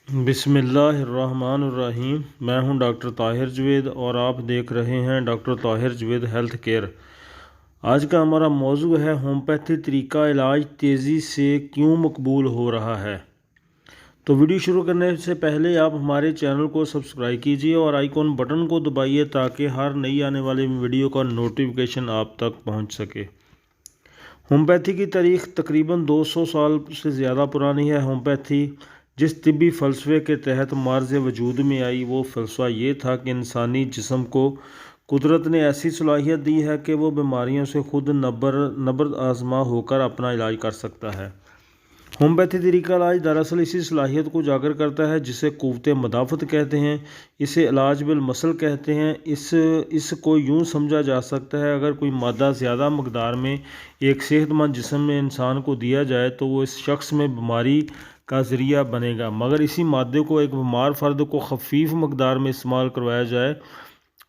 بسم اللہ الرحمن الرحیم۔ میں ہوں ڈاکٹر طاہر جوید اور آپ دیکھ رہے ہیں doctor Tahir Javed health care. آج کا ہمارا موضوع ہے ہومیوپیتھی طریقہ علاج تیزی سے کیوں مقبول ہو رہا ہے۔ تو ویڈیو شروع کرنے سے پہلے آپ ہمارے چینل کو سبسکرائب کیجیے اور آئیکن بٹن کو دبائیے تاکہ ہر نئی آنے والی ویڈیو کا نوٹیفیکیشن آپ تک پہنچ سکے۔ ہومیوپیتھی کی تاریخ تقریباً 200 سال سے زیادہ پرانی ہے۔ ہومیوپیتھی جس طبی فلسفے کے تحت مارز وجود میں آئی وہ فلسفہ یہ تھا کہ انسانی جسم کو قدرت نے ایسی صلاحیت دی ہے کہ وہ بیماریوں سے خود نبرد آزما ہو کر اپنا علاج کر سکتا ہے۔ ہومیوپیتھی طریقہ علاج دراصل اسی صلاحیت کو اجاگر کرتا ہے جسے قوت مدافعت کہتے ہیں۔ اسے علاج بالمثل کہتے ہیں۔ اس کو یوں سمجھا جا سکتا ہے اگر کوئی مادہ زیادہ مقدار میں ایک صحت مند جسم میں انسان کو دیا جائے تو وہ اس شخص میں بیماری کا ذریعہ بنے گا، مگر اسی مادے کو ایک بیمار فرد کو خفیف مقدار میں استعمال کروایا جائے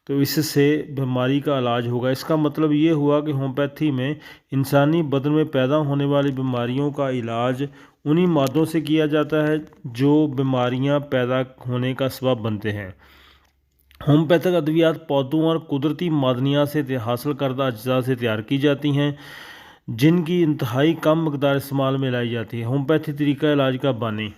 تو اس سے بیماری کا علاج ہوگا۔ اس کا مطلب یہ ہوا کہ ہومیوپیتھی میں انسانی بدن میں پیدا ہونے والی بیماریوں کا علاج انہی مادوں سے کیا جاتا ہے جو بیماریاں پیدا ہونے کا سبب بنتے ہیں۔ ہومیوپیتھک ادویات پودوں اور قدرتی معدنیات سے حاصل کردہ اجزاء سے تیار کی جاتی ہیں جن کی انتہائی کم مقدار استعمال میں لائی جاتی ہے۔ ہومیوپیتھی طریقہ علاج کا بانی۔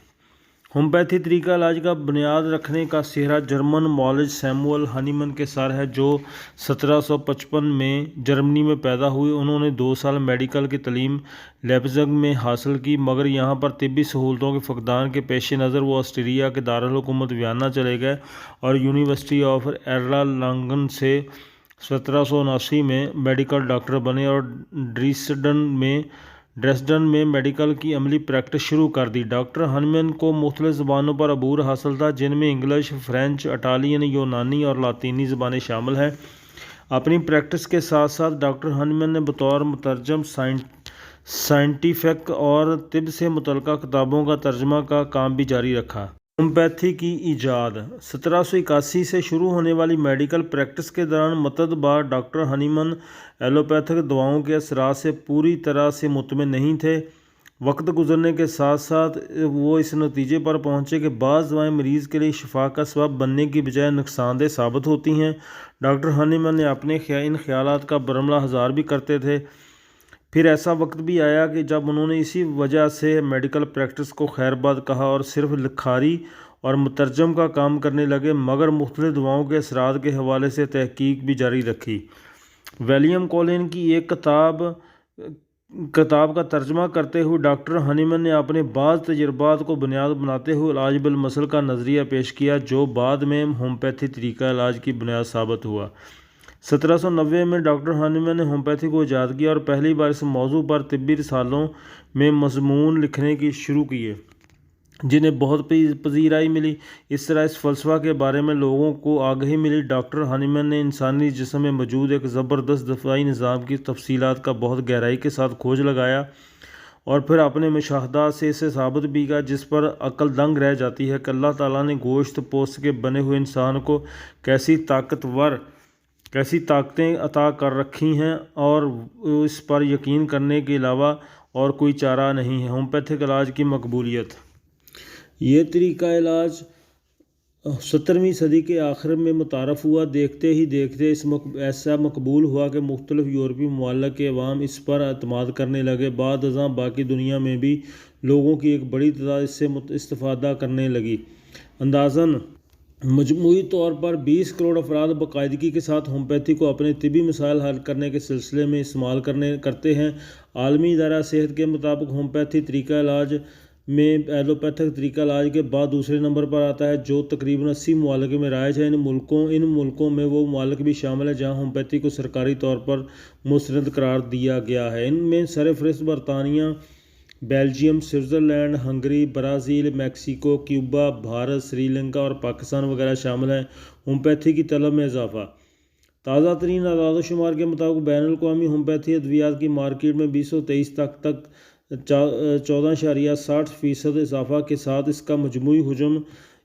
ہومیوپیتھی طریقہ علاج کا بنیاد رکھنے کا سہرا جرمن معالج سیموئل ہانیمن کے سر ہے جو 1755 میں جرمنی میں پیدا ہوئے۔ انہوں نے 2 سال میڈیکل کی تعلیم لیپزگ میں حاصل کی، مگر یہاں پر طبی سہولتوں کے فقدان کے پیش نظر وہ آسٹریا کے دارالحکومت ویانا چلے گئے اور یونیورسٹی آف ایرلانگن سے 1779 میں میڈیکل ڈاکٹر بنے اور ڈریسڈن میں میڈیکل کی عملی پریکٹس شروع کر دی۔ ڈاکٹر ہانیمن کو مختلف زبانوں پر عبور حاصل تھا جن میں انگلش، فرینچ، اٹالین، یونانی اور لاطینی زبانیں شامل ہیں۔ اپنی پریکٹس کے ساتھ ساتھ ڈاکٹر ہانیمن نے بطور مترجم سائنٹیفک اور طب سے متعلقہ کتابوں کا ترجمہ کا کام بھی جاری رکھا۔ ہومیوپیتھی کی ایجاد۔ 1781 سے شروع ہونے والی میڈیکل پریکٹس کے دوران مدت بعد ڈاکٹر ہانیمن ایلوپیتھک دواؤں کے اثرات سے پوری طرح سے مطمئن نہیں تھے۔ وقت گزرنے کے ساتھ ساتھ وہ اس نتیجے پر پہنچے کہ بعض دوائیں مریض کے لیے شفا کا سبب بننے کی بجائے نقصان دہ ثابت ہوتی ہیں۔ ڈاکٹر ہانیمن نے اپنے ان خیالات کا برملا ہزار بھی کرتے تھے۔ پھر ایسا وقت بھی آیا کہ جب انہوں نے اسی وجہ سے میڈیکل پریکٹس کو خیر باد کہا اور صرف لکھاری اور مترجم کا کام کرنے لگے، مگر مختلف دواؤں کے اثرات کے حوالے سے تحقیق بھی جاری رکھی۔ ولیم کولن کی ایک کتاب کا ترجمہ کرتے ہوئے ڈاکٹر ہانیمن نے اپنے بعض تجربات کو بنیاد بناتے ہوئے علاج بالمثل کا نظریہ پیش کیا جو بعد میں ہومیوپیتھی طریقہ علاج کی بنیاد ثابت ہوا۔ 1790 میں ڈاکٹر ہانیمن نے ہومیوپیتھی کو ایجاد کیا اور پہلی بار اس موضوع پر طبی رسالوں میں مضمون لکھنے کی شروع کیے جنہیں بہت پذیرائی ملی۔ اس طرح اس فلسفہ کے بارے میں لوگوں کو آگاہی ملی۔ ڈاکٹر ہانیمن نے انسانی جسم میں موجود ایک زبردست دفاعی نظام کی تفصیلات کا بہت گہرائی کے ساتھ کھوج لگایا اور پھر اپنے مشاہدات سے اسے ثابت بھی کیا جس پر عقل دنگ رہ جاتی ہے کہ اللہ تعالیٰ نے گوشت پوست کے بنے ہوئے انسان کو کیسی طاقتیں عطا کر رکھی ہیں اور اس پر یقین کرنے کے علاوہ اور کوئی چارہ نہیں ہے۔ ہومیوپیتھک علاج کی مقبولیت۔ یہ طریقہ علاج 17ویں صدی کے آخر میں متعارف ہوا۔ دیکھتے ہی دیکھتے ایسا مقبول ہوا کہ مختلف یورپی ممالک کے عوام اس پر اعتماد کرنے لگے۔ بعد ازاں باقی دنیا میں بھی لوگوں کی ایک بڑی تعداد اس سے استفادہ کرنے لگی۔ اندازاً مجموعی طور پر 20 کروڑ افراد باقاعدگی کے ساتھ ہومیوپیتھی کو اپنے طبی مسائل حل کرنے کے سلسلے میں استعمال کرتے ہیں۔ عالمی ادارہ صحت کے مطابق ہومیوپیتھی طریقہ علاج میں ایلوپیتھک طریقہ علاج کے بعد دوسرے نمبر پر آتا ہے جو تقریباً 80 ممالک میں رائج ہے۔ ان ملکوں میں وہ ممالک بھی شامل ہیں جہاں ہومیوپیتھی کو سرکاری طور پر مستند قرار دیا گیا ہے۔ ان میں سرفہرست برطانیہ، Belgium, Switzerland, Hungary, Brazil, Mexico, Cuba, Bharat, Sri Lanka اور پاکستان وغیرہ شامل ہیں۔ ہومیوپیتھی کی طلب میں اضافہ۔ تازہ ترین اعداد و شمار کے مطابق بین الاقوامی ہومیوپیتھی ادویات کی مارکیٹ میں 2023 تک 14.60% اضافہ کے ساتھ اس کا مجموعی حجم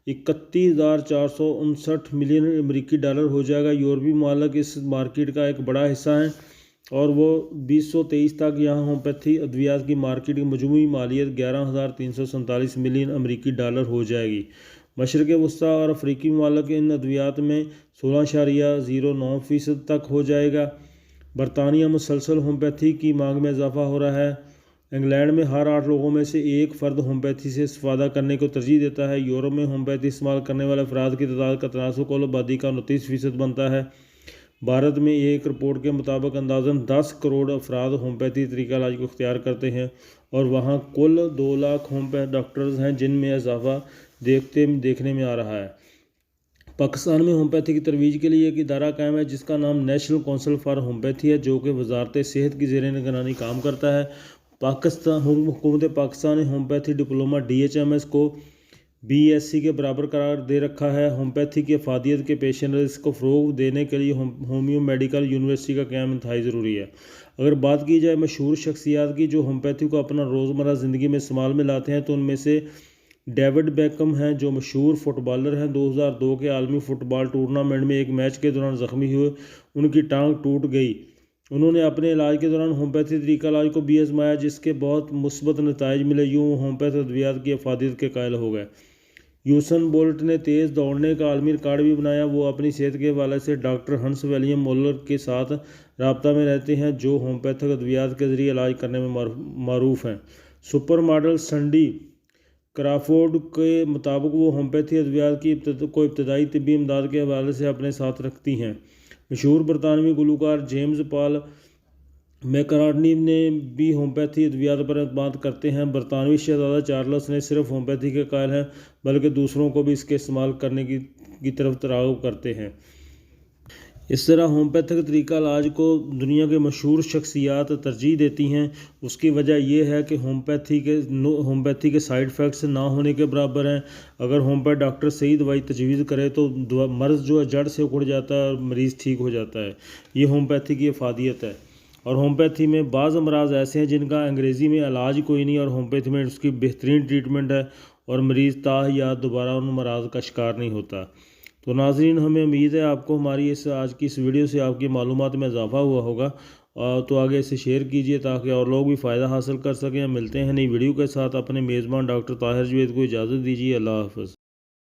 31,459 ملین امریکی ڈالر ہو جائے گا۔ یورپی ممالک اس مارکیٹ کا ایک بڑا حصہ ہیں اور وہ 2023 تک یہاں ہومیوپیتھی ادویات کی مارکیٹ کی مجموعی مالیت 11,347 ملین امریکی ڈالر ہو جائے گی۔ مشرق وسطیٰ اور افریقی ممالک ان ادویات میں 16.09% تک ہو جائے گا۔ برطانیہ مسلسل ہومیوپیتھی کی مانگ میں اضافہ ہو رہا ہے۔ انگلینڈ میں ہر 8 لوگوں میں سے ایک فرد ہومیوپیتھی سے استفادہ کرنے کو ترجیح دیتا ہے۔ یورپ میں ہومیوپیتھی استعمال کرنے والے افراد کی تعداد کا تناسب کل آبادی کا 29% بنتا ہے۔ بھارت میں ایک رپورٹ کے مطابق اندازاً 10 کروڑ افراد ہومیوپیتھی طریقہ علاج کو اختیار کرتے ہیں اور وہاں کل 2 لاکھ ہومیوپیتھ ڈاکٹرز ہیں، جن میں اضافہ دیکھنے میں آ رہا ہے۔ پاکستان میں ہومیوپیتھی کی ترویج کے لیے ایک ادارہ قائم ہے جس کا نام نیشنل کونسل فار ہومیوپیتھی ہے، جو کہ وزارت صحت کی زیر نگرانی کام کرتا ہے۔ حکومت پاکستان نے ہومیوپیتھی ڈپلومہ DHMS کو BSc کے برابر قرار دے رکھا ہے۔ ہومیوپیتھی کی افادیت کے پیش نظر اس کو فروغ دینے کے لیے ہومیو میڈیکل یونیورسٹی کا قیام انتہائی ضروری ہے۔ اگر بات کی جائے مشہور شخصیات کی جو ہومیوپیتھی کو اپنا روزمرہ زندگی میں استعمال میں لاتے ہیں، تو ان میں سے ڈیوڈ بیکم ہیں، جو مشہور فٹ بالر ہیں۔ 2002 کے عالمی فٹ بال ٹورنامنٹ میں ایک میچ کے دوران زخمی ہوئے ان کی ٹانگ ٹوٹ گئی۔ انہوں نے اپنے علاج کے دوران ہومیوپیتھی طریقہ علاج کو بھی آزمایا، جس کے بہت مثبت نتائج ملے۔ یوں ہومیوپیتھ ادویات کی افادیت کے قائل ہو گئے۔ یوسین بولٹ نے تیز دوڑنے کا عالمی ریکارڈ بھی بنایا۔ وہ اپنی صحت کے حوالے سے ڈاکٹر ہنس ولیم مولر کے ساتھ رابطہ میں رہتے ہیں، جو ہومیوپیتھک ادویات کے ذریعے علاج کرنے میں معروف ہیں۔ سپر ماڈل سنڈی کرافورڈ کے مطابق وہ ہومیوپیتھی ادویات کی ابتدائی طبی امداد کے حوالے سے اپنے ساتھ رکھتی ہیں۔ مشہور برطانوی گلوکار جیمز پال میکارٹنی نے بھی ہومیوپیتھی ادویات پر اعتماد کرتے ہیں۔ برطانوی شہزادہ چارلس نے صرف ہومیوپیتھی کے قائل ہیں، بلکہ دوسروں کو بھی اس کے استعمال کرنے کی طرف ترغیب کرتے ہیں۔ اس طرح ہومیوپیتھک طریقہ علاج کو دنیا کے مشہور شخصیات ترجیح دیتی ہیں۔ اس کی وجہ یہ ہے کہ ہومیوپیتھی کے سائیڈ ایفیکٹس نہ ہونے کے برابر ہیں۔ اگر ہومیوپیتھ ڈاکٹر صحیح دوائی تجویز کرے تو مرض جو ہے جڑ سے اکھڑ جاتا ہے اور مریض ٹھیک ہو جاتا ہے۔ یہ ہومیوپیتھی کی افادیت ہے۔ اور ہومیوپیتھی میں بعض امراض ایسے ہیں جن کا انگریزی میں علاج کوئی نہیں، اور ہومیوپیتھی میں اس کی بہترین ٹریٹمنٹ ہے اور مریض تاحیات دوبارہ ان امراض کا شکار نہیں ہوتا۔ تو ناظرین، ہمیں امید ہے آپ کو ہماری آج کی اس ویڈیو سے آپ کی معلومات میں اضافہ ہوا ہوگا، تو آگے اسے شیئر کیجئے تاکہ اور لوگ بھی فائدہ حاصل کر سکیں۔ ملتے ہیں نئی ویڈیو کے ساتھ۔ اپنے میزبان ڈاکٹر طاہر جوید کو اجازت دیجیے۔ اللہ حافظ۔